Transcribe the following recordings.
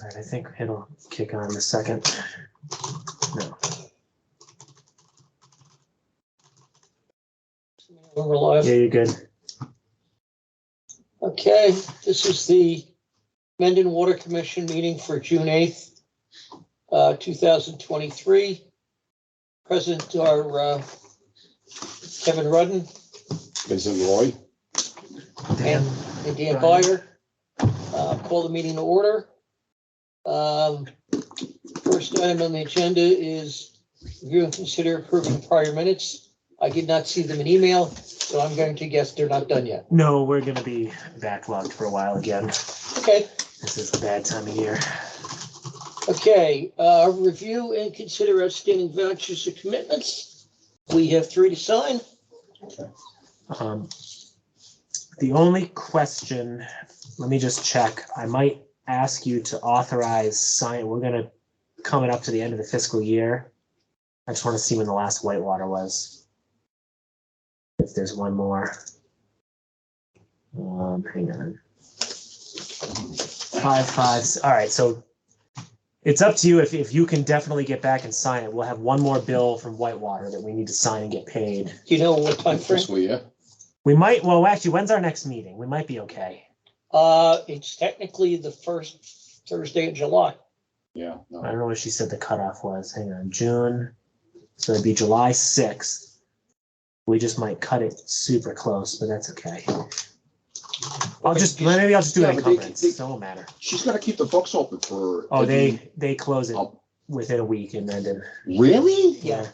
right, I think it'll kick on in a second. No. We're live. Yeah, you're good. Okay, this is the Mendon Water Commission meeting for June 8th, 2023. Present are Kevin Rudden Vincent Roy. and Dan Byer. Call the meeting to order. First item on the agenda is review and consider approving prior minutes. I did not see them in email, so I'm going to guess they're not done yet. No, we're gonna be backlogged for a while again. Okay. This is the bad time of year. Okay, review and consider outstanding vouchers or commitments. We have 3 to sign. The only question, let me just check. I might ask you to authorize sign. We're gonna coming up to the end of the fiscal year. I just want to see when the last Whitewater was. If there's one more. Hang on. 5-5. All right, so it's up to you if you can definitely get back and sign it. We'll have one more bill from Whitewater that we need to sign and get paid. Do you know what time frame? Fiscal year. We might, well, actually, when's our next meeting? We might be okay. It's technically the first Thursday of July. Yeah. No. I don't know what she said the cutoff was. Hang on, June. So it'd be July 6th. We just might cut it super close, but that's okay. Maybe I'll just do Yeah, an but they- encumbrance. they- It won't matter. She's got to keep the books open for. Oh, every- they close it Oh, within a week and then. really? Yeah.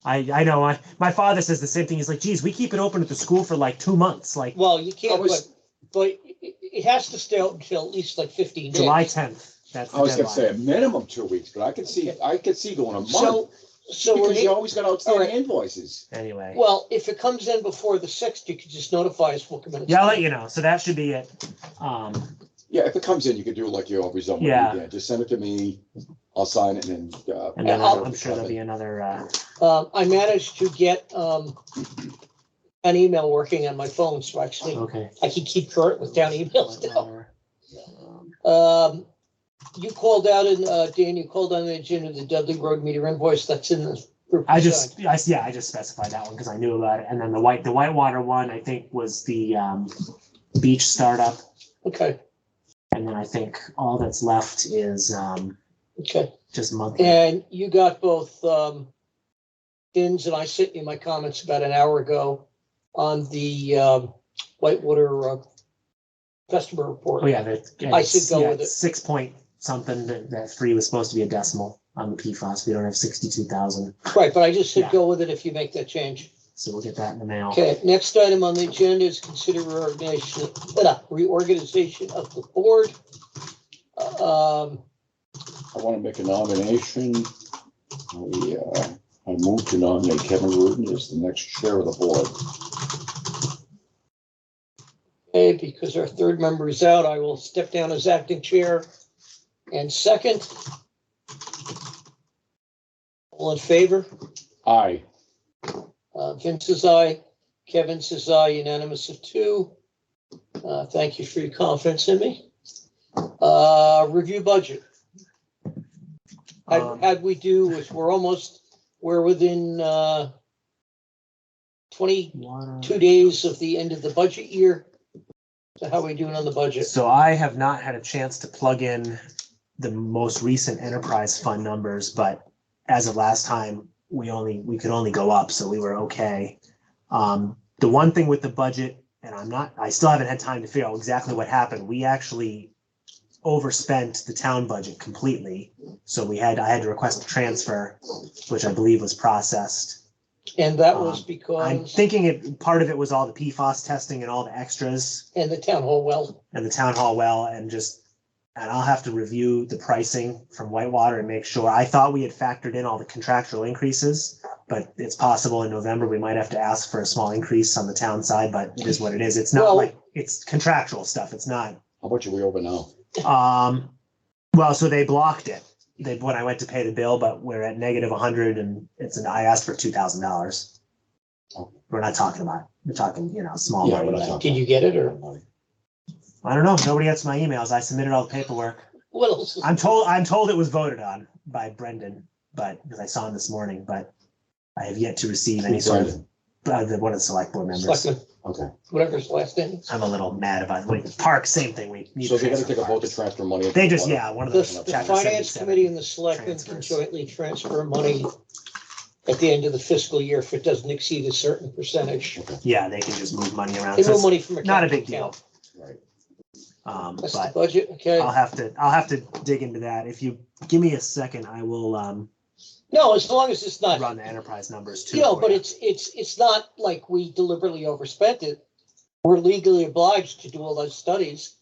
I know. My father says the same thing. He's like, geez, we keep it open at the school for like 2 months, like Well, you can't, I was- but it has to stay out until at least like 15 days. July 10th. That's the I was gonna deadline. say a minimum 2 weeks, but I could see going a month So we're, because you always got outstanding All right. invoices. Anyway. well, if it comes in before the 6th, you could just notify us. We'll come in. Yeah, I'll let you know. So that should be it. Yeah, if it comes in, you could do it like you always done. Yeah. Just send it to me. I'll sign it and then. And then I'll- I'm sure there'll be another. I managed to get an email working on my phone, so actually Okay. I can keep current with town emails still. Um, You called out in, Dan, you called on the agenda, the Dudley Road meter invoice, that's in the group. I design. just specified that one because I knew about it. And then the Whitewater one, I think, was the beach startup. Okay, And then I think all that's left is okay. just monthly. And you got both, Dins and I sent you my comments about an hour ago on the Whitewater customer report. Oh, yeah. I should go with it. 6 point something. That 3 was supposed to be a decimal on the PFAS. We don't have 62,000. Right, but I just said Yeah. go with it if you make that change. So we'll get that in the mail. Okay, next item on the agenda is consider reorganization of the board. I want to make a nomination. I move to nominate Kevin Rudin as the next chair of the board. Okay, because our third member is out, I will step down as acting chair. And second. All in favor? Aye. Vince says aye. Kevin says aye, unanimous of 2. Thank you for your confidence in me. Review budget. Had we do, is we're within 22 days of the end of the budget year. So how are we doing on the budget? So I have not had a chance to plug in the most recent enterprise fund numbers, but as of last time, we could only go up, so we were okay. The one thing with the budget, and I still haven't had time to figure out exactly what happened. We actually overspent the town budget completely. So I had to request a transfer, which I believe was processed. And that was I'm because, thinking part of it was all the PFAS testing and all the extras and the town hall well, and the town hall well, and I'll have to review the pricing from Whitewater and make sure. I thought we had factored in all the contractual increases, but it's possible in November we might have to ask for a small increase on the town side, but it is what it is. It's not Well- it's contractual stuff. It's not. How much are we over now? Well, so they blocked it. When I went to pay the bill, but we're at -100 and I asked for $2,000. We're not talking about, we're talking, small Yeah, money. we're not but talking- did you get it or? I don't know. Nobody gets my emails. I submitted all the paperwork. What else? I'm told it was voted on by Brendan, but, because I saw him this morning, but I have yet to receive any sort of, one of the select board members. Selectman, Okay, whatever his last name is. I'm a little mad about, wait, Park, same thing, we need so to they gotta transfer take a vote to parks. transfer money. into They the just, water? yeah, one of The, those. the Chapter finance 77 committee and the selectmen can transfers. jointly transfer money at the end of the fiscal year if it doesn't exceed a certain percentage. Yeah, they can just move money around. They So move it's money from account not a to big deal. account. Right. That's the But budget, okay? I'll have to dig into that. If you give me a second, I will, No, as long as it's not, run the enterprise numbers too. you know, for but you. it's not like we deliberately overspent it. We're legally obliged to do all those studies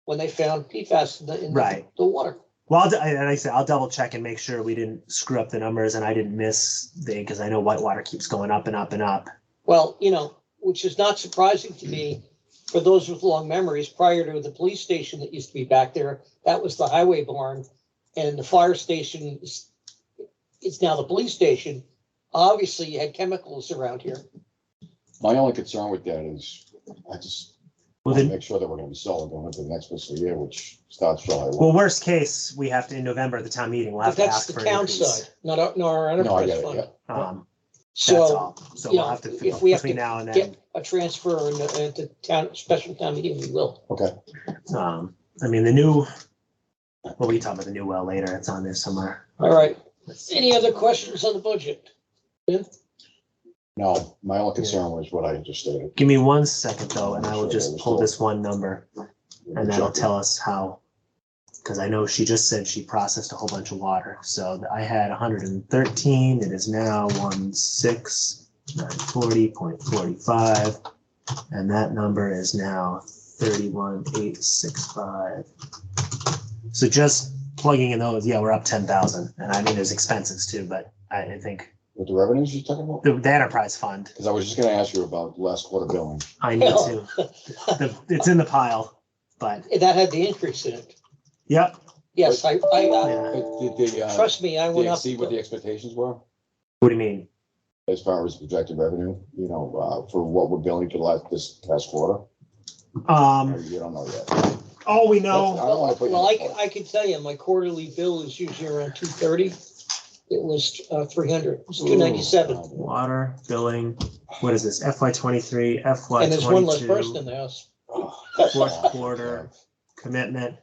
when they found PFAS in Right. the water. Well, and I said, I'll double check and make sure we didn't screw up the numbers and I didn't miss because I know Whitewater keeps going up and up and up. Well, you know, which is not surprising to me for those with long memories. Prior to the police station that used to be back there, that was the highway barn, and the fire station is now the police station. Obviously, you had chemicals around here. My only concern with that is, I just Well, want to then, make sure that we're gonna be selling going into the next fiscal year, which starts July well, 1. worst case, we have to, in November at the town meeting, we'll have But to that's ask the for an town increase. side, not our No, I enterprise get it, fund. yeah. That's So, all. So you we'll know, have to, if we have between to now and then, get a transfer into town, special town meeting, we will. Okay, I mean, the new, well, we can talk about the new well later. It's on there somewhere. All right. Let's see. Any other questions on the budget? no, my only concern was what I just stated. Give me 1 second though, and I will just pull this one number and that'll tell us how. Because I know she just said she processed a whole bunch of water. So I had 113. It is now 16940.45. And that number is now 31,865. So just plugging in those, yeah, we're up 10,000. And I mean, there's expenses too, but I think With the revenues you're talking about? the enterprise fund, Because I was just gonna ask you about last quarter billing. I need to. It's in the pile, but That had the increase in it. yep. Yes, Yeah. Did the, trust me, I did went they up. exceed what the expectations were What do you mean? as far as projected revenue, you know, for what we're billing for this past quarter? Or you don't know yet? All we I know, don't wanna put you Well, on the spot. I can tell you, my quarterly bill is usually around 230. It was 300, it was 297. water billing, what is this, FY23, And there's one less person FY22, in the house. fourth quarter commitment.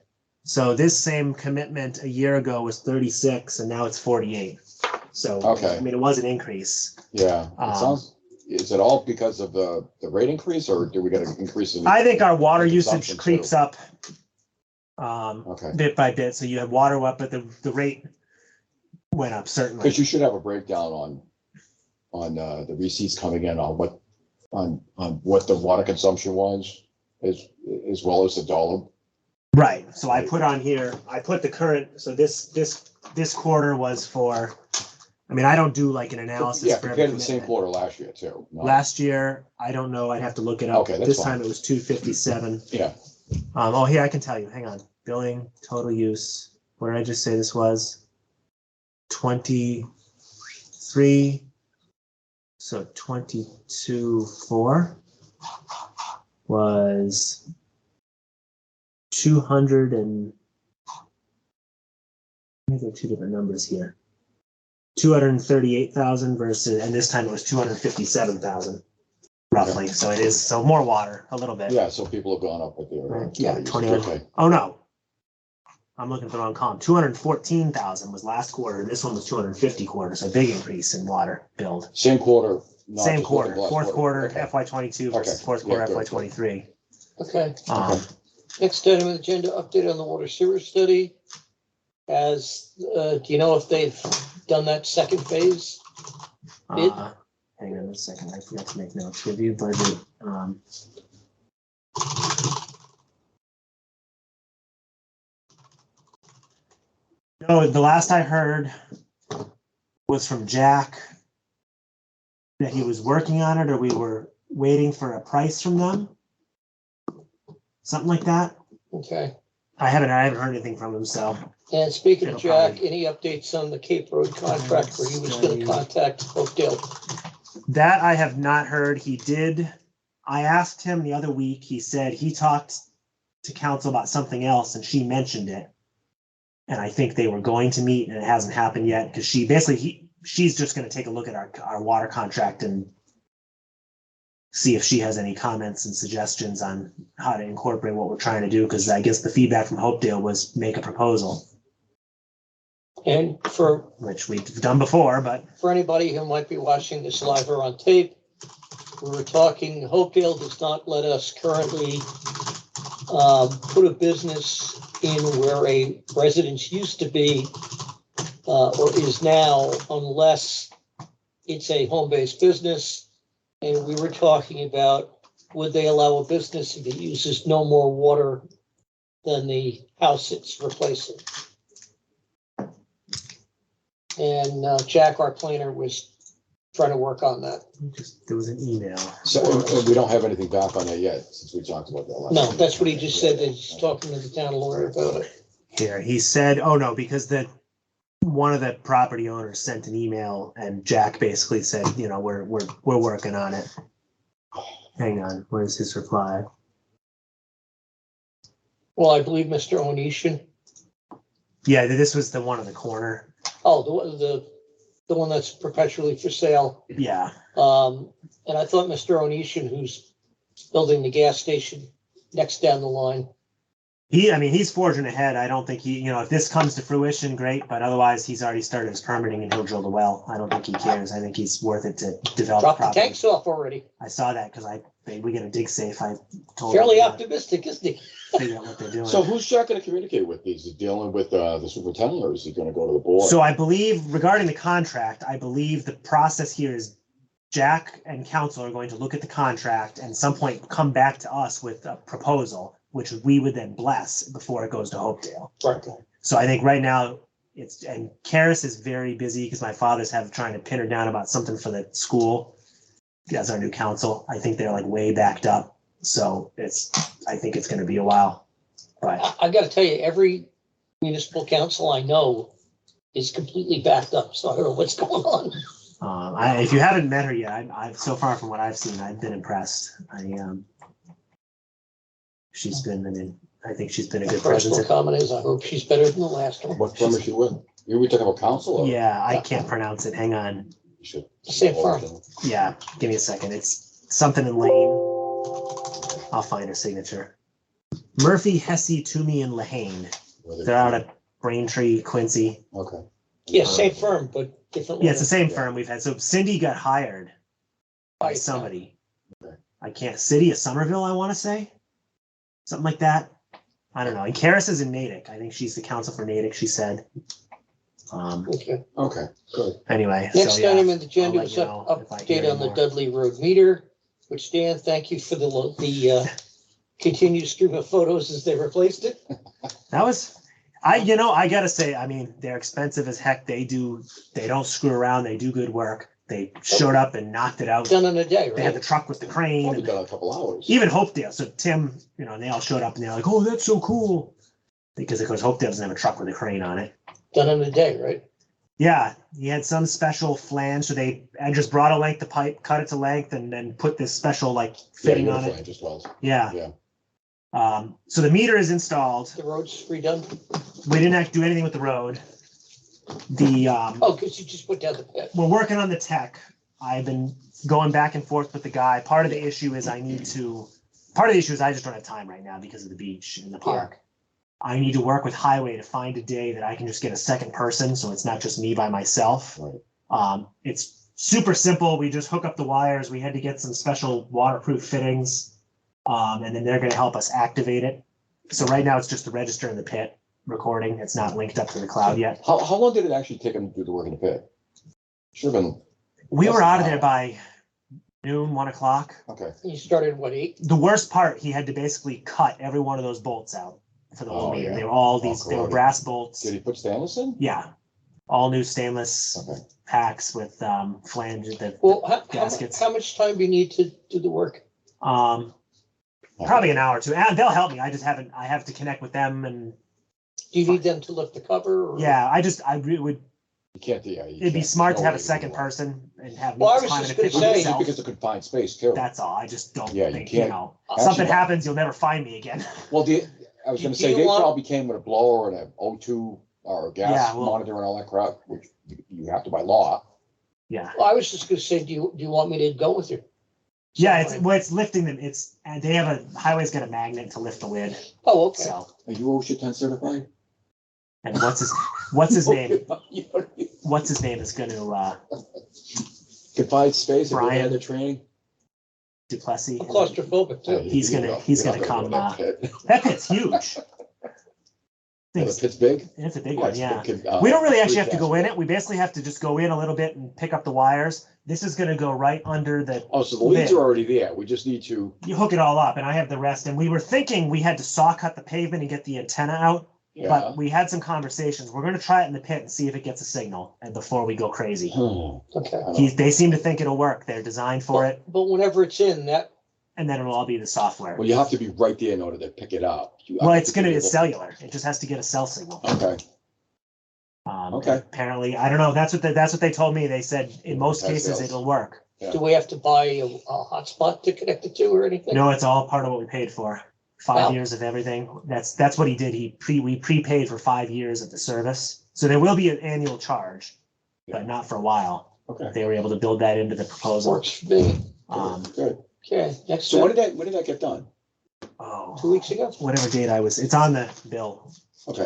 So this same commitment a year ago was 36 and now it's 48. So, Okay. I mean, it was an increase. Yeah, Um, it sounds, is it all because of the rate increase or do we get an increase in? I think our water And usage consumption, creeps too. up Okay, bit by bit. So you have water up, but the rate went up certainly. because you should have a breakdown on the receipts coming in on what the water consumption was, as well as the dollar. Right, so I put on here, I put the current, so this quarter was for, I mean, I don't do like an analysis Yeah, for every compared to the same commitment. quarter last year too. No? Last year, I don't know, I'd have to look it up. Okay, that's This fine. time it was 257. Yeah, Oh, here, I can tell you, hang on, billing, total use, what did I just say this was? 23, so 22.4 was 200 and maybe there are two different numbers here. 238,000 versus, and this time it was 257,000 roughly. So it is, so more water, a little bit. yeah, so people have gone up with their. Right, yeah, water usage. 21. Okay, Oh, no. I'm looking at the wrong column. 214,000 was last quarter. This one was 250 quarter, so big increase in water billed. same quarter. not Same just quarter, looking at fourth last quarter Okay. FY22 versus Okay. fourth quarter Yeah, good, FY23. Okay, Um, next item on the agenda, update on the water sewer study. As, do you know if they've done that second phase? Bid? Hang on a second, I forgot to make notes. Review budget. No, the last I heard was from Jack that he was working on it, or we were waiting for a price from them. Something like that. Okay, I haven't heard anything from him, so. and speaking of It'll Jack, probably- any updates on the Cape Road contract where he was gonna contact Oakdale? That I have not heard. He did. I asked him the other week. He said he talked to council about something else and she mentioned it. And I think they were going to meet and it hasn't happened yet because she basically, she's just going to take a look at our water contract and see if she has any comments and suggestions on how to incorporate what we're trying to do. Because I guess the feedback from Hopedale was make a proposal, And for which we've done before, but anybody who might be watching this live or on tape, we were talking, Hopedale does not let us currently put a business in where a residence used to be or is now, unless it's a home-based business. And we were talking about, would they allow a business if it uses no more water than the house it's replacing? And Jack, our planner, was trying to work on that. there was an email. So, and we don't have anything back on that yet, since we talked about that last. No, time. that's what he just said, that he's talking to the town lawyer about it. Here, he said, oh no, because one of the property owners sent an email and Jack basically said, we're working on it. Hang on, where's his reply? Well, I believe Mr. Onision, Yeah, this was the one on the corner. the one that's perpetually for sale. Yeah, And I thought Mr. Onision, who's building the gas station next down the line. he's forging ahead. I don't think if this comes to fruition, great, but otherwise he's already started his permitting and he'll drill the well. I don't think he cares. I think he's worth it to develop the Dropped the property. tanks off already. I saw that because we get a dig safe. I told Fairly him optimistic, isn't he? figure out what they're doing. So who's Jack gonna communicate with? Is he dealing with the superintendent, or is he gonna go to the board? So I believe regarding the contract, I believe the process here is Jack and council are going to look at the contract and at some point come back to us with a proposal, which we would then bless before it goes to Hopedale. Right. So I think right now and Karis is very busy because my father's trying to pin her down about something for the school. As our new council, I think they're like way backed up. So I think it's going to be a while, but I gotta tell you, every municipal council I know is completely backed up, so I don't know what's going on. if you haven't met her yet, I've so far from what I've seen, I've been impressed. She's been, I think she's been a good Personal presence. comment is, I hope she's better than the last one. What firm is she with? You were talking about council? Or? Yeah, I can't pronounce it. Hang on. You should- Same firm. Yeah, give me a second. It's something in Lane. I'll find her signature. Murphy, Hesse, Toomey, and Lehane. They're out at Braintree, Quincy. Okay. Yeah, same firm, but different. Yeah, it's the same Yeah. firm we've had. So Cindy got hired by Right. somebody. Okay. I can't, City of Somerville, I want to say. Something like that. I don't know. And Karis is in Natick. I think she's the counsel for Natick, she said. Okay. Okay, good. Anyway. Next so, yeah, item on the agenda I'll let is you know if I hear update on the any more. Dudley Road meter, which Dan, thank you for the continuous stream of photos as they replaced it. That was, I gotta say, they're expensive as heck. They don't screw around. They do good work. They showed up and knocked it out. Done in a day, They had the right? truck with the crane. Probably And done in a couple hours. even Hopedale. So Tim, and they all showed up and they're like, oh, that's so cool. Because of course Hopedale doesn't have a truck with a crane on it. Done in a day, right? Yeah, he had some special flange. So I just brought a length of pipe, cut it to length, and then put this special fitting on it. Just well. Yeah. Yeah. So the meter is installed. The road's redone. We didn't have to do anything with the road. Oh, because you just put down the pit. We're working on the tech. I've been going back and forth with the guy. Part of the issue is I just don't have time right now because of the beach and the park. I need to work with Highway to find a day that I can just get a second person, so it's not just me by myself. Right. It's super simple. We just hook up the wires. We had to get some special waterproof fittings, and then they're going to help us activate it. So right now it's just the register in the pit recording. It's not linked up to the cloud yet. How long did it actually take him to do the work in the pit? Should have been, We were That's out of an there hour. by noon, 1 o'clock. okay. You started, what, 8? The worst part, he had to basically cut every one of those bolts out for the whole Oh, meter. yeah. They were all they were corroded. brass bolts. Did he put stainless in? Yeah, all new stainless Okay. packs with flange. Well, Gaskets. how much time do you need to do the work? Probably an hour or two. And they'll help me. I have to connect with them, and Do you need them to lift the cover? Or? yeah, I really would. You can't, yeah. It'd be smart to have a second person and have me Well, I was climb just in a pit gonna say- Just myself. because of confined space too. That's all. I just don't Yeah, you think, can't- something Actually, happens, you'll never find me again. Well, I was Do gonna you say, they want- probably came with a blower and an O2 our Yeah, gas well- monitor and all that crap, which you have to by law. Yeah. Well, I was just gonna say, do you want me to go with you? Yeah, it's lifting them. And they have highway's got a magnet to lift the lid. Oh, okay. So, Are you OSHA 10 certified? and what's his name? What's his name is going to, Confined space, have you Brian. had the training? Duplessis. I'm claustrophobic too. He's gonna come, That pit. That pit's huge. Oh, the pit's big? It's a big one, it's yeah. big, We don't really actually have to precast. go in it. We basically have to just go in a little bit and pick up the wires. This is gonna go right under the, Oh, so the leads bit. are already there. We just need to, you hook it all up and I have the rest. And we were thinking we had to saw cut the pavement and get the antenna out, yeah. but we had some conversations. We're gonna try it in the pit and see if it gets a signal and before we go crazy. Okay. They seem to think it'll work. They're designed for it But whenever it's in, that, and then it'll all be the software. Well, you have to be right there in order to pick it up. Well, it's cellular. It just has to get a cell signal. Okay, Okay. Apparently, I don't know. That's what they told me. They said in most That's cases sales. it'll work. Yeah. do we have to buy a hotspot to connect it to or anything? No, it's all part of what we paid for. 5 Wow. years of everything. That's what he did. We prepaid for 5 years of the service. So there will be an annual charge, but not for a while. okay. They were able to build that into the proposal. Works for me. Good. Okay, next So when step, did that get done? 2 Oh, weeks ago. whatever date it's on the bill. Okay.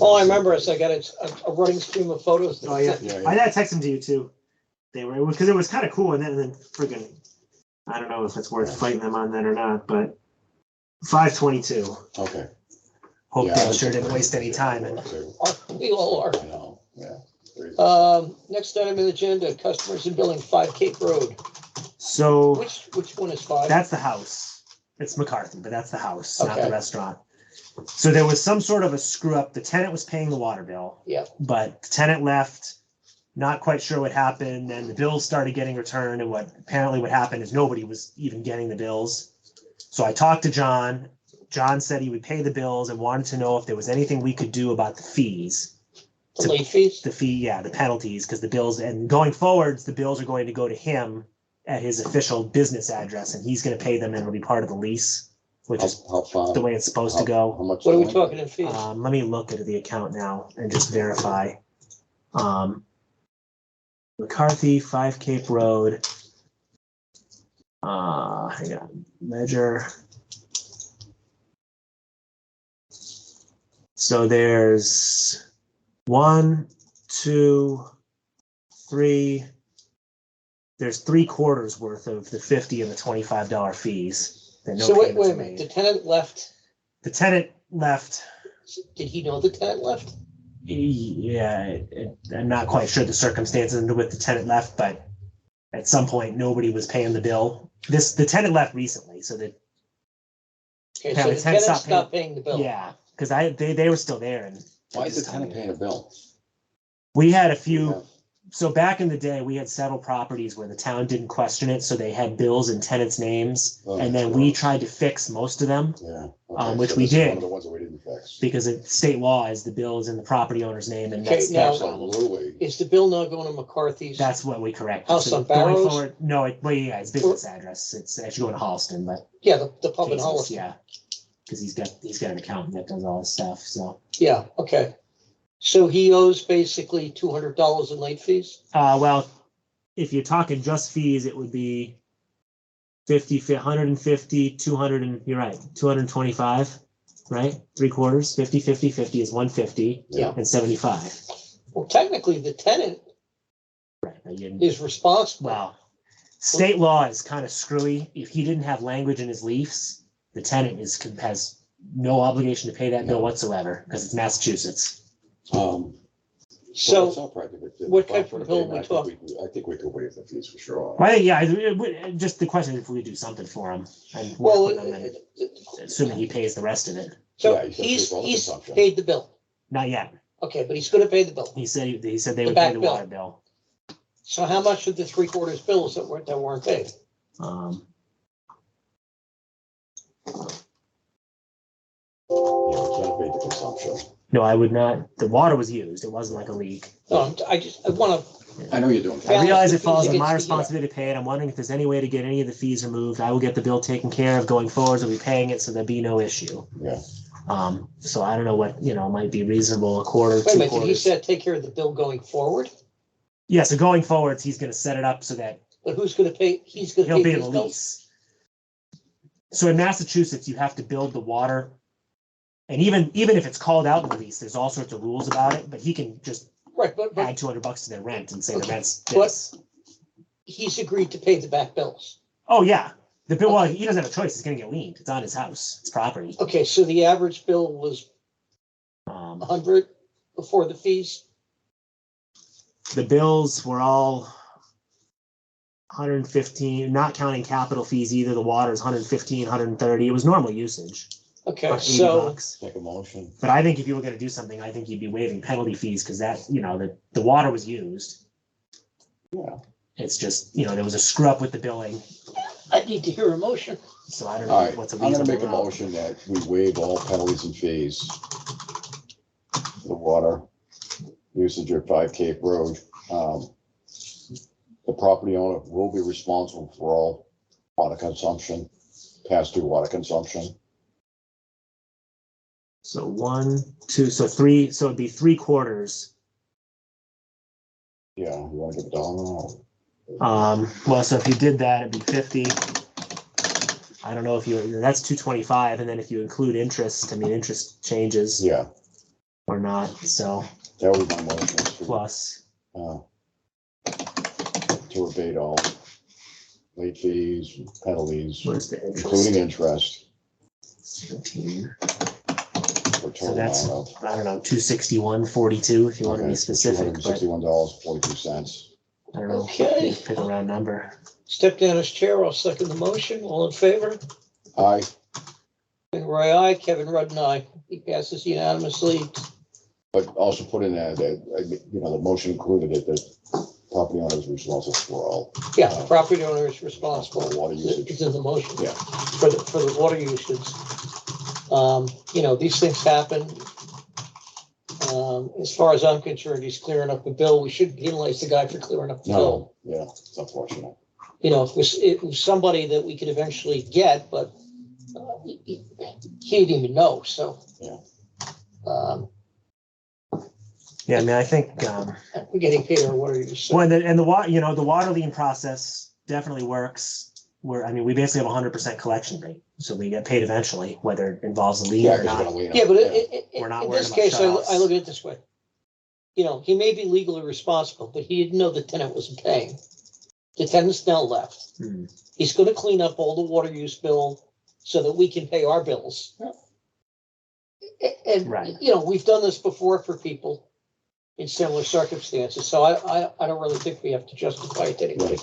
All I remember is I got a running stream of photos. Oh, yeah. Yeah, I gotta text them to you too. Because it was kind of cool, and then friggin', I don't know if it's worth fighting them on that or not, but 522. Okay. Hope Yeah, Dale sure didn't waste any time. And We all are. I know, yeah. Next item on the agenda, customers and billing, 5 Cape Road. so Which one is 5? that's the house. It's McCarthy, but that's the house, not Okay. the restaurant. So there was some sort of a screw up. The tenant was paying the water bill. Yeah. But the tenant left, not quite sure what happened. Then the bills started getting returned. And what happened is nobody was even getting the bills. So I talked to John. John said he would pay the bills and wanted to know if there was anything we could do about the fees. The late fees? The fee, yeah, the penalties, because the bills, and going forwards, the bills are going to go to him at his official business address, and he's going to pay them, and it'll be part of the lease, which is How far? the way it's supposed to How go. much? What are we talking in fees? Let me look at the account now and just verify. McCarthy, 5 Cape Road. Hang on, ledger. So there's 1, 2, 3. There's 3/4 worth of the 50 and the $25 fees. That no So wait payments a are minute, the made. tenant left. The tenant left. Did he know the tenant left? Yeah, I'm not quite sure the circumstances with the tenant left, but at some point nobody was paying the bill. The tenant left recently, so that Okay, Yeah, so the the tenant tenant stopped stopped paying the bill. yeah, because they were still there and Why is the tenant paying a bill? we had a few. Yeah. So back in the day, we had several properties where the town didn't question it, so they had bills in tenants' names, Oh, and then we tried to fix most of them Yeah. which so we this is did. One of the ones that we didn't fix. because state law is the bill is in the property owner's name, and Okay, that's now- their problem. Absolutely. Is the bill now going to McCarthy's? That's what we corrected. House So on going Barrows? forward, no, yeah, it's business address. It's actually going to Holliston, but Yeah, the pub in cases, Hollis. yeah, because he's got an accountant that does all his stuff. So, Yeah, okay. So he owes basically $200 in late fees? well, if you're talking just fees, it would be 150, 200, and you're right, 225, right? 3/4, 50 is 150 Yeah. and 75. Well, technically, the tenant Right. is responsible. Well, state law is kind of screwy. If he didn't have language in his lease, the tenant has no obligation to pay that bill No. whatsoever because it's Massachusetts. Well, So it's all practical. what type of bill are we I think we could waive the fees for sure. Well, yeah, just the question is if we do something for him and work Well, with him, and assuming he pays the rest of it. so Yeah, he's gonna pay for all the he's consumption. paid the bill. Not yet. Okay, but he's gonna pay the bill. He said they The would back pay the bill. water bill. So how much of the 3/4 bills that weren't paid? Yeah, we can't pay the consumption. No, I would not. The water was used. It wasn't like a leak. No, I wanna, I know you're doing. I realize it the falls fees on my against the- responsibility to pay it. I'm wondering if there's any way to get any of the fees removed. I will get the bill taken care of going forward. We'll be paying it, so there'll be no issue. Yeah. So I don't know what, might be reasonable, a quarter, Wait a two minute, did he quarters. say take care of the bill going forward? Yeah, so going forwards, he's gonna set it up so that But who's gonna pay? He's gonna he'll pay be in these the bills? lease. So in Massachusetts, you have to build the water. And even if it's called out in the lease, there's all sorts of rules about it, but he can just Right, but add $200 to their rent and say the Okay, rent's but- this. he's agreed to pay the back bills. Oh, yeah. The bill, well, he doesn't have a choice. It's gonna get liened. It's on his house. It's property. Okay, so the average bill was Um, 100 before the fees? the bills were all 115, not counting capital fees either. The water is 115, 130. It was normal usage. Okay, about 80 so, bucks. Take a motion. But I think if you were gonna do something, I think you'd be waiving penalty fees because that, the water was used. Yeah. It's just, there was a screw up with the billing. I need to hear a motion. So I don't All know right, what's a I'm gonna reasonable make a amount. motion that we waive all penalties and fees. for The water usage at 5 Cape Road. The property owner will be responsible for all water consumption, past due water consumption. So 1, 2, so 3, so it'd be 3/4. Yeah, you wanna give a dollar? Well, so if you did that, it'd be 50. I don't know if that's 225, and then if you include interest, interest changes Yeah, or not, so that was my motion. plus. To abate all late fees, penalties, What is the interest? including interest, 17. for So total that's, amount of. I don't know, 261.42 if you want to be specific, but $261.42. I don't know. Okay. Pick a round number. Step down as chair, I'll second the motion. All in favor? Aye, And Roy, aye. Kevin Rudd, aye. He passes unanimously. but also put in there that, the motion included it, that property owner is responsible for all. Yeah, the property owner is responsible. For water usage. It's in the motion. Yeah. For the water usage. These things happen. As far as I'm concerned, he's clearing up the bill. We shouldn't penalize the guy for clearing up the bill. No, yeah, it's unfortunate. It was somebody that we could eventually get, but he didn't even know, so. Yeah. Yeah, I think, We're getting paid our water use. so- well, and the water, the water lien process definitely works. We basically have 100% collection rate, so we get paid eventually, whether it involves a lien Yeah, or because you're not. gonna lean Yeah, on but it. We're not in worried this about case, I shutoffs. look at it this way. He may be legally responsible, but he didn't know the tenant wasn't paying. The tenant's now left. Hmm. He's gonna clean up all the water use bill so that we can pay our bills. And, Right. we've done this before for people in similar circumstances, so I don't really think we have to justify it to anybody.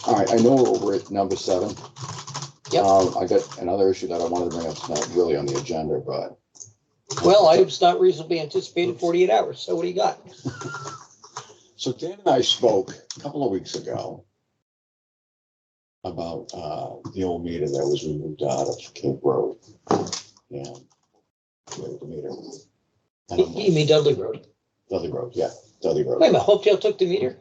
All right, I know we're over at number 7. Yep. I got another issue that I wanted to bring up. It's not really on the agenda, but. Well, items not reasonably anticipated 48 hours, so what do you got? So Dan and I spoke a couple of weeks ago about the old meter that was removed out of Cape Road. And the meter. And I'm You mean Dudley Road? Dudley Road, yeah, Dudley Wait a Road. minute, Hopedale took the meter?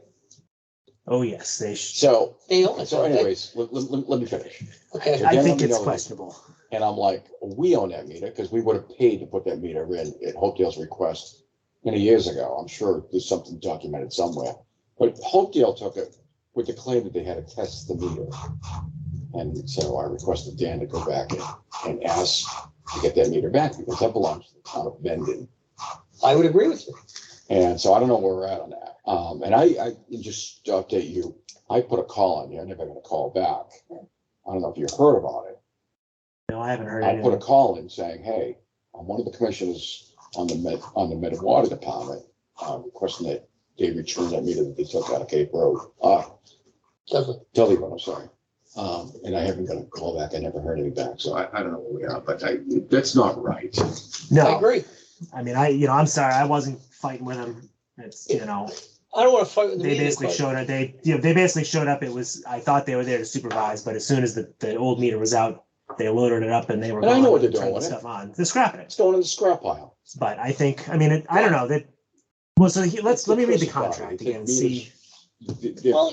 Oh, yes, So, They own it, so don't they? anyways, let me finish. Okay, So I Dan think let me it's know- questionable. And I'm like, we own that meter because we would have paid to put that meter in at Hopedale's request many years ago. I'm sure there's something documented somewhere. But Hopedale took it with the claim that they had to test the meter. And so I requested Dan to go back and ask to get that meter back because that belongs to the town of Mendon. I would agree with you. And so I don't know where we're at on that. And I just to update you, I put a call on you. I never got a call back. I don't know if you heard about it. No, I haven't heard I put a anything. call in saying, hey, I'm one of the commissioners on the Med Water Department, requesting that they return that meter that they took out of Cape Road, Dudley Road, I'm sorry. And I haven't got a call back. I never heard anything back. So I don't know where we are, but that's not right. I No, agree. I'm sorry, I wasn't fighting with him. It's, I don't want to fight with the they meter, basically but showed up, they basically showed up. I thought they were there to supervise, but as soon as the old meter was out, they loaded it up and they were. And I know gone what they're and doing turned with the it. stuff on. They're scrapping it. It's going in the scrap pile. But I think, I don't know that. Well, so let me read the It's property. contract It's again and meters. see. well,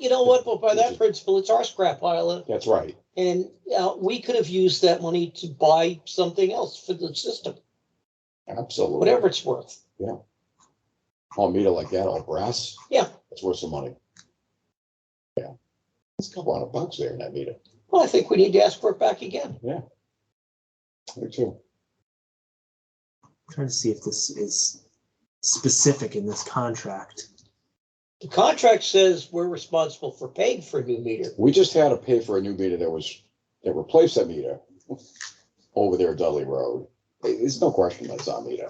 you know what? Well, by that principle, it's our scrap pile. That's right. And we could have used that money to buy something else for the system, Absolutely. whatever it's worth. Oh, a meter like that, all brass? Yeah. It's worth some money. Yeah. It's a couple $100 there in that meter. Well, I think we need to ask for it back again. Me too. I'm trying to see if this is specific in this contract. The contract says we're responsible for paying for a new meter. We just had to pay for a new meter that replaced that meter over there at Dudley Road. There's no question that it's our meter.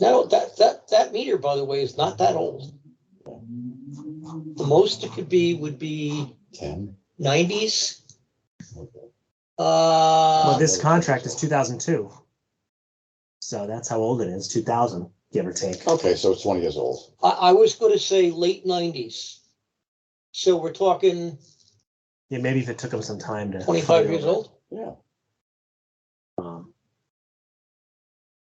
Now, that meter, by the way, is not that old. The most it could be would be 10? 90s. Okay. Well, this contract is 2002. So that's how old it is, 2000, give or take. Okay, so it's 20 years old. I was going to say late 90s. So we're talking Yeah, maybe if it took them some time to. 25 years old. Yeah.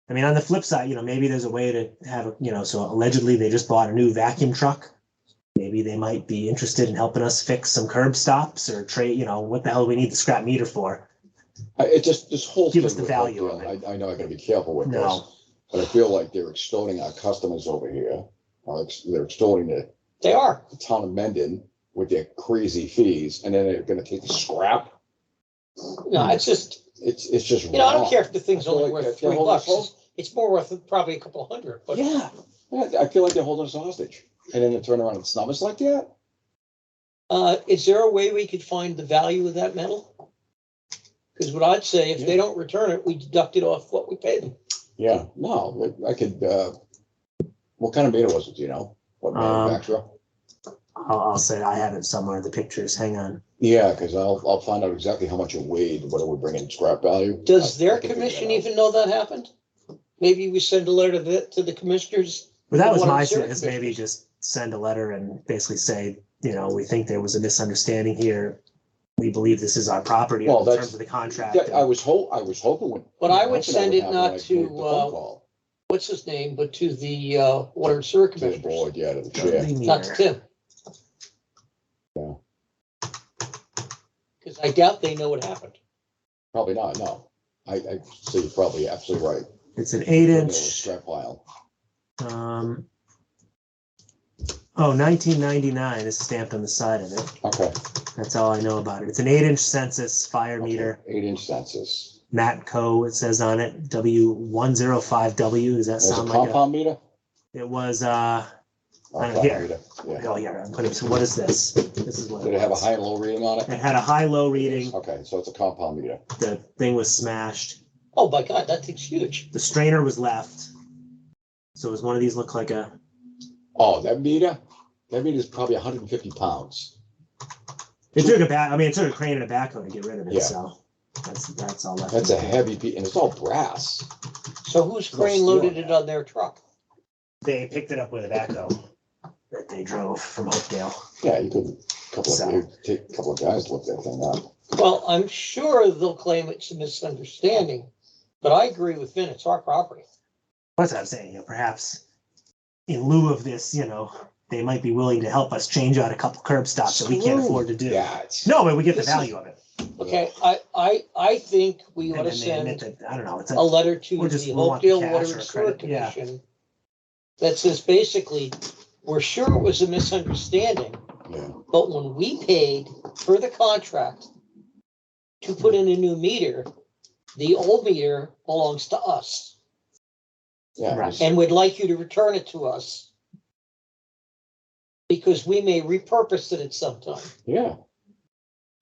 I mean, on the flip side, maybe there's a way to have, so allegedly they just bought a new vacuum truck. Maybe they might be interested in helping us fix some curb stops or trade, what the hell do we need the scrap meter for? It just, this whole Give thing us the with value Hopedale, of it. I know I gotta be careful with No. this, but I feel like they're extorting our customers over here. They're extorting They are. the town of Mendon with their crazy fees, and then they're gonna take the scrap. No, it's just, It's just I don't wrong. care if the thing's I feel only like worth they're holding us $3. It's more worth probably a couple hundred, but Yeah, I feel like they're holding us hostage, and then they turn around and snub us like that. is there a way we could find the value of that metal? Because what I'd say, if they don't return it, we deduct it off what we paid them. Yeah, no, I could, what kind of meter was it, do you know? What manufacturer? I'll say I have it somewhere, the pictures, hang on. Yeah, because I'll find out exactly how much it weighed, what it would bring in scrap value. Does I their can figure commission that out. even know that happened? Maybe we send a letter to the commissioners. But that was One of my, the is maybe just send a letter and basically say, we think there was a misunderstanding here. We believe this is our property Well, in that's- terms of the contract. Yeah, I was hoping when. But I would hoping that send it happen not when I to, made the phone call What's his name, but to the water and sewer To the commissioners, board, yeah, to the Dudley chair. not to meter. Tim. Yeah. Because I doubt they know what happened. Probably not, no. I see, you're probably absolutely right. It's an It was 8-inch. Scrap pile. 1999 is stamped on the side of it. Okay. That's all I know about it. It's an 8-inch census fire meter. 8-inch census. Matco, it says on it, W105W. Does that Was it sound like compound meter? it was, Oh, I don't flat hear. meter, yeah. oh, here, I'm putting, so what is this? This is what Did it have a high and low reading on It it? had a high-low reading. Okay, so it's a compound meter. The thing was smashed. Oh my God, that thing's huge. The strainer was left. So it was one of these look like a, Oh, that meter is probably 150 pounds. it took it took a crane and a backhoe to get rid of it, Yeah. so that's all left. That's a heavy piece, and it's all brass. So whose No crane steel loaded in it on their truck? They picked it up with a backhoe that they drove from Oakdale. Yeah, you could, So- take a couple of guys to lift that thing up. Well, I'm sure they'll claim it's a misunderstanding, but I agree with Vin, it's our property. That's what I'm saying, perhaps in lieu of this, they might be willing to help us change out a couple curb stops that we can't afford to do. Yeah. No, but we get the This is- value of it. Okay, I think we ought And to then they admit send that, I don't know, it's a letter to Or just the we want Hopedale cash Water or and Sewer credit, yeah. Commission that says basically, we're sure it was a misunderstanding, Yeah, but when we paid for the contract to put in a new meter, the old meter belongs to us, yeah. Right. it's- and we'd like you to return it to us because we may repurpose it at some time. Yeah.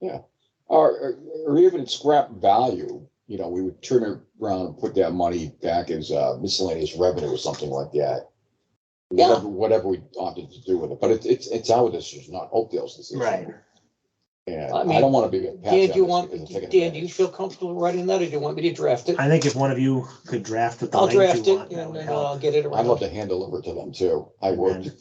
Yeah. Or even at scrap value, we would turn it around and put that money back as miscellaneous revenue or something like that. Yeah. Whatever we opted to do with it, but it's our decision, not Oakdale's decision. right. And I I mean, don't want to be. a Dan, do you patsy on this because they're taking Dan, do you advantage. feel comfortable writing that, or do you want me to draft it? I think if one of you could draft what the I'll language draft you it want, that and would then help. I'll get it I'd love around. to hand deliver it to them too. I would.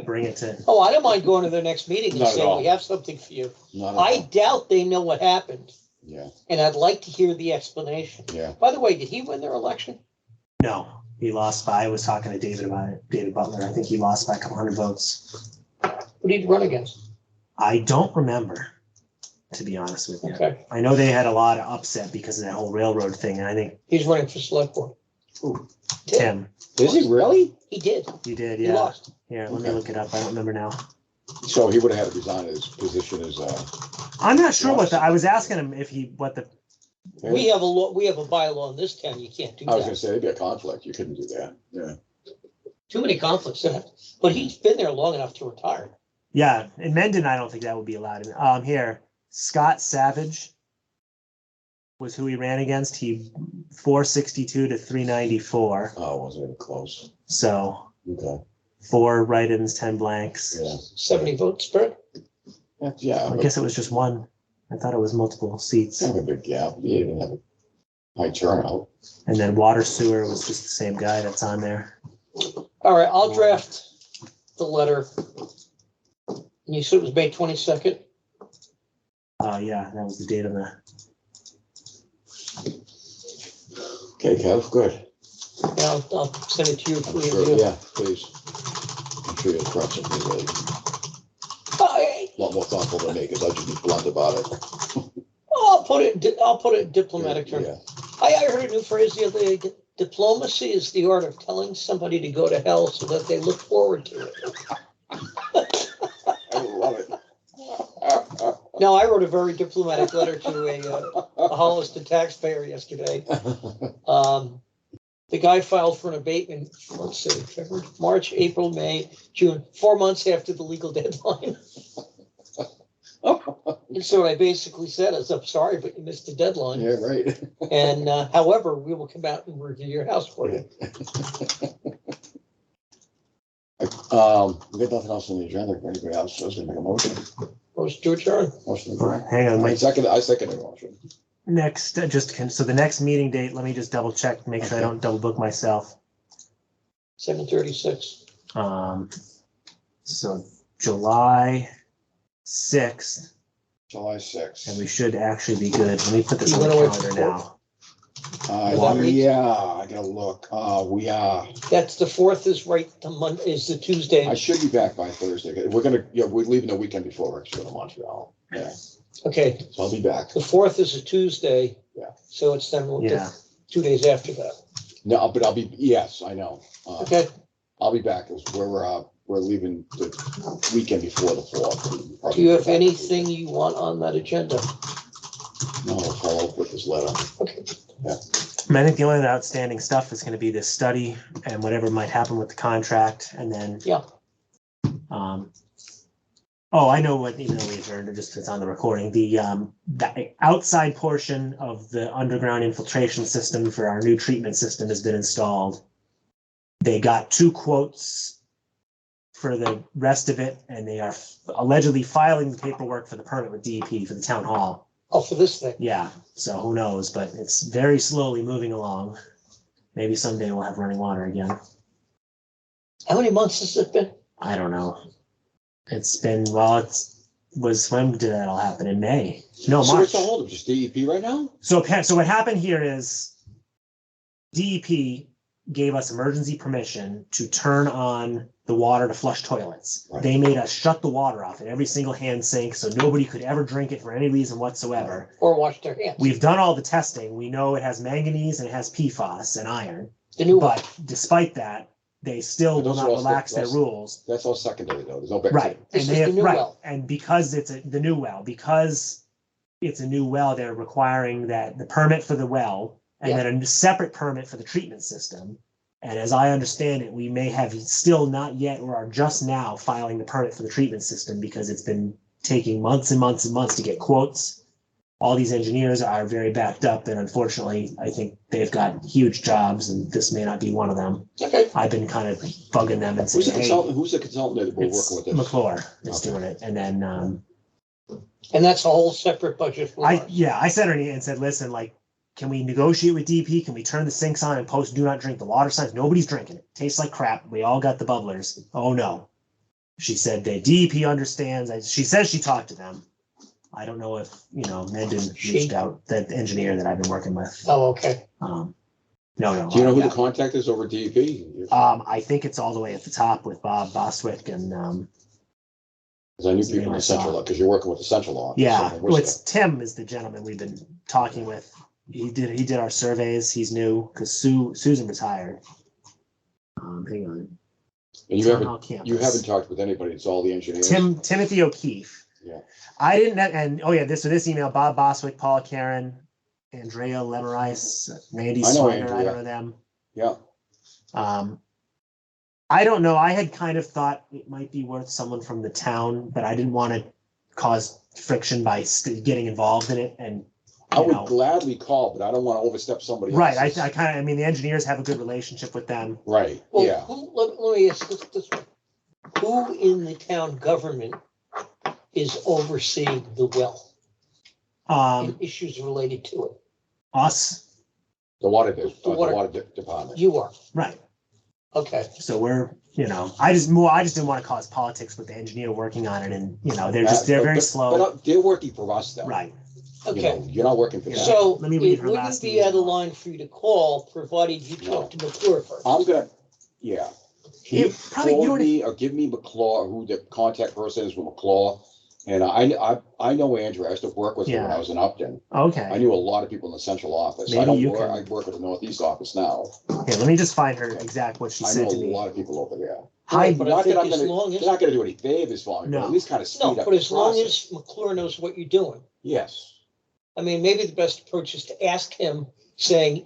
Bring it to, Oh, I don't mind going to their next meeting and Not at saying, all. we have something for you. Not at I all. doubt they know what happened, Yeah, and I'd like to hear the explanation. yeah. By the way, did he win their election? no, he lost by, I was talking to David about it, David Butler, I think he lost by a couple hundred votes. Who did he run against? I don't remember. to be honest with you. Okay, I know they had a lot of upset because of that whole railroad thing, and I think he's running for select board. Ooh. Tim, Is he really? He did. you did, He yeah. lost. Here, let me Okay. look it up. I don't remember now. So he would have had to resign his position as, I'm not sure what Yes. I was asking him if he, what the, We have a law, we have a bylaw in this town, you can't do I was gonna that. say, it'd be a conflict. You couldn't do that. Yeah. Too many conflicts in it, but he's been there long enough to retire. yeah, in Mendon, I don't think that would be allowed. Here, Scott Savage was who he ran against. He 462 to 394. Oh, wasn't even close. So Okay. 4 write-ins, 10 blanks. Yeah. 70 vote spread. Yeah. I but guess it was just one. I thought it was multiple seats. Kind of a big gap. You didn't have a high turnout. And then water sewer was just the same guy that's on there. All right, I'll draft the letter. And you said it was May 22nd? Yeah, that was the date on the. Okay, Kev, good. Yeah, I'll send it to you for Sure, review. yeah, please. I'm sure you'll correct something really I- a lot more thoughtful than me, because I'll just be blunt about it. I'll put it in diplomatic terms. Yeah. I heard a new phrase the other day. Diplomacy is the art of telling somebody to go to hell so that they look forward to it. I love it. Now, I wrote a very diplomatic letter to a Holliston taxpayer yesterday. The guy filed for an abatement, let's see, February, March, April, May, June, 4 months after the legal deadline. And so what I basically said is, I'm sorry, but you missed the deadline. Yeah, right. And however, we will come out and review your house for you. We got nothing else on the agenda for anybody else, so I was gonna make a motion. Motion to adjourn. Motion to adjourn. Hang on, I Mike. second the motion. Next, so the next meeting date, let me just double check, make sure I don't double book myself. 7:36. So July 6th, July 6th. and we should actually be good. Let me put this You on the wanna wait for calendar now. that I gotta look. We are. That's the 4th is right, the Monday is the Tuesday. I should be back by Thursday. We're leaving the weekend before we're going to Montreal. Yeah, Okay, so I'll be back. the 4th is a Tuesday. Yeah. So it's then Yeah. 2 days after that. No, but I'll be, yes, I know. Okay, I'll be back. It's where we're leaving the weekend before the 4th. do you have anything you want on that agenda? No, I'll follow up with this letter. Okay, I think the only outstanding stuff is gonna be this study and whatever might happen with the contract, and then. Yeah. Oh, I know what, even though we adjourned, just it's on the recording, the outside portion of the underground infiltration system for our new treatment system has been installed. They got 2 quotes for the rest of it, and they are allegedly filing the paperwork for the permit with DEP for the town hall. oh, for this thing. Yeah, so who knows, but it's very slowly moving along. Maybe someday we'll have running water again. How many months has it been? I don't know. It's been, when did that all happen? In May? No, So March. what's the holdup? Just DEP right now? So what happened here is DEP gave us emergency permission to turn on the water to flush toilets. Right. They made us shut the water off at every single hand sink, so nobody could ever drink it for any reason whatsoever. Or wash their hands? We've done all the testing. We know it has manganese and it has PFAS and iron. The new one. But despite that, they still But will those not are all relax their those- rules. That's all secondary though. There's no big. Right. This And is they the have, new right. well. And because it's the new well, because it's a new well, they're requiring that the permit for the well and Yeah. then a separate permit for the treatment system. And as I understand it, we may have still not yet or are just now filing the permit for the treatment system because it's been taking months and months and months to get quotes. All these engineers are very backed up, and unfortunately, I think they've got huge jobs, and this may not be one of them. Okay, I've been kind of bugging them and Who's the saying, hey, consultant? Who's the consultant that we're it's working with this? McClure that's Okay. doing it. And then, and that's a whole separate budget for us. I sent her and said, listen, like, can we negotiate with DP? Can we turn the sinks on and post do not drink the water signs? Nobody's drinking it. Tastes like crap. We all got the bubblers. Oh no. She said that DEP understands. She says she talked to them. I don't know if, Mendon reached out, that engineer that I've been working with. Oh, okay. No. Do you know who yeah. the contact is over at DEP? I think it's all the way at the top with Bob Bostwick and Because I knew His name people in I the saw. central, because you're working with the central office. Yeah, in well, Worcester. it's Tim is the gentleman we've been talking with. He did our surveys. He's new because Susan retired. Hang on. And Town Hall you campus. haven't talked with anybody, it's all the engineers. Timothy O'Keefe. Yeah. I didn't, and oh yeah, this email, Bob Boswick, Paul Karen, Andrea Lemmeris, Randy I know Swiner, I Andrea. don't know them. Yeah, I don't know. I had kind of thought it might be worth someone from the town, but I didn't want to cause friction by getting involved in it. And I you would know. gladly call, but I don't want to overstep somebody Right. else's. I mean, the engineers have a good relationship with them. Right, Well, yeah. let me ask this one. Who in the town government is overseeing the well and issues related to it? Us. The water, The water- department. You are, Right. okay. So we're, I just didn't want to cause politics with the engineer working on it, and they're very slow. But they're working for us though. Right. You Okay, know, you're not working for them. so Let me read it her wouldn't last be out of email. line for you to call, provided you talk to McClure first. I'm gonna, yeah. Can you It probably- you know forward what me or give me McClaw, who the contact person is with McClaw? And I know Andrew, I used to work with him when Yeah. I was in Upton. I Okay. knew a lot of people in the central office. Maybe I don't you work, can- I work at the northeast office now. Okay. Let me just find her exact what she I said know a to me. lot of people over there. Hi. But I Not that think I'm as gonna, long they're as, not gonna do any favors for me, but No. at least kind of speed no, up but the as long process. as McClure knows what you're doing. Yes. I mean, maybe the best approach is to ask him, saying,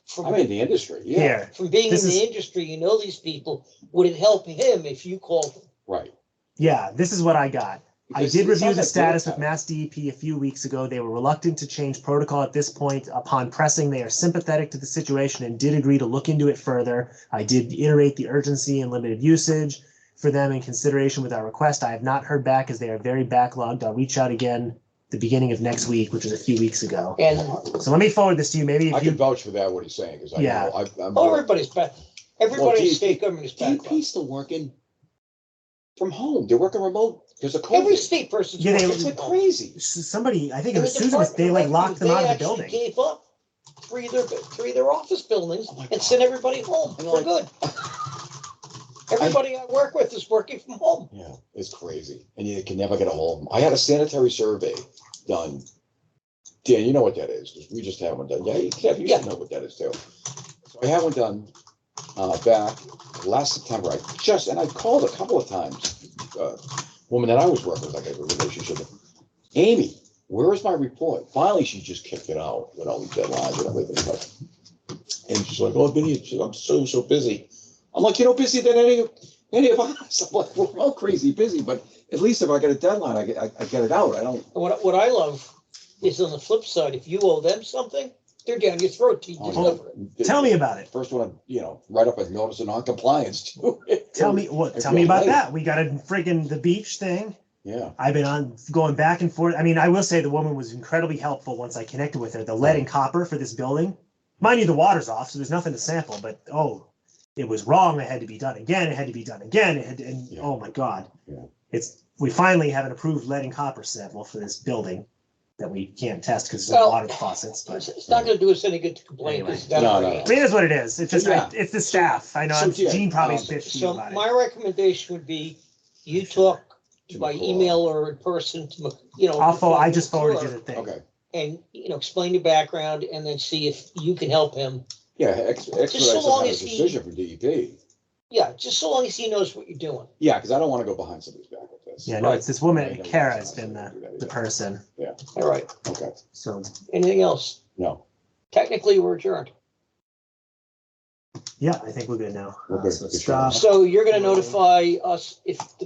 from I'm in the industry, yeah, Here. from being in This the is- industry, you know these people, would it help him if you called him? right. Yeah. This is what I got. I Because did it review sounds the like status Bill with Mass DEP a few weeks ago. They were reluctant to change protocol at this point. Upon pressing, they are sympathetic to the situation and did agree to look into it further. I did iterate the urgency and limited usage for them in consideration with our request. I have not heard back as they are very backlogged. I'll reach out again the beginning of next week, which was a few weeks ago. And, So let me forward this to you. Maybe I if can you, vouch for that, what he's saying, because I Yeah. know, I'm. everybody's back, everybody in DEP state government is back. DEP's still working from home. They're working remote because of Every COVID. state person's Yeah, they- It's working like from home. crazy. somebody, I think it And was the Susan, they like Department of locked them Revenue, out of the they building. actually gave up three of their office buildings Oh my and God. sent everybody home And for like- good. Everybody I work with is working from home. Yeah, it's crazy. And you can never get a hold of them. I had a sanitary survey done. Dan, you know what that is, because we just had one done. Yeah, you Yeah. should know what that is too. So I had one done back last September. And I called a couple of times. Woman that I was working with, like I have a relationship with. Amy, where is my report? Finally, she just kicked it out with all the deadlines and everything. And she's like, oh, Vinny, I'm so busy. I'm like, busy than any of us. I'm like, we're all crazy busy, but at least if I get a deadline, I get it out. I don't. And what I love is on the flip side, if you owe them something, they're down your throat to Oh, deliver it. Tell me about it. First one, write up a notice of non-compliance too. Tell me about that. We got a friggin' the beach thing. Yeah. I've been going back and forth. I mean, I will say the woman was incredibly helpful once I connected with her. The lead and copper for this building, mind you, the water's off, so there's nothing to sample. But it was wrong. It had to be done again. It had to be done again. Yeah. Oh my God, Yeah. We finally have an approved lead and copper sample for this building that we can't test because there's Well, no water faucets. But It's not gonna do us any good to complain. Anyway. 'Cause that's No, already no. I mean, it is what it is. It's just Yeah. it's the staff. I know. So, yeah, Gene probably bitched to you So about my it. recommendation would be you talk To by McClure. email or in person to, I just forwarded you the thing. Okay. and, explain your background and then see if you can help him. Yeah, expedite some long kind of as he- decision from DEP. Yeah, just so long as he knows what you're doing. Yeah, because I don't want to go behind somebody's back with this. Yeah, no, it's this woman, Right. Kara, has been Do that the either. person. All right. Okay. So Anything else? No. Technically, we're adjourned. yeah, I think we're good now. We're good. So Good stop. shot. So you're gonna notify us if the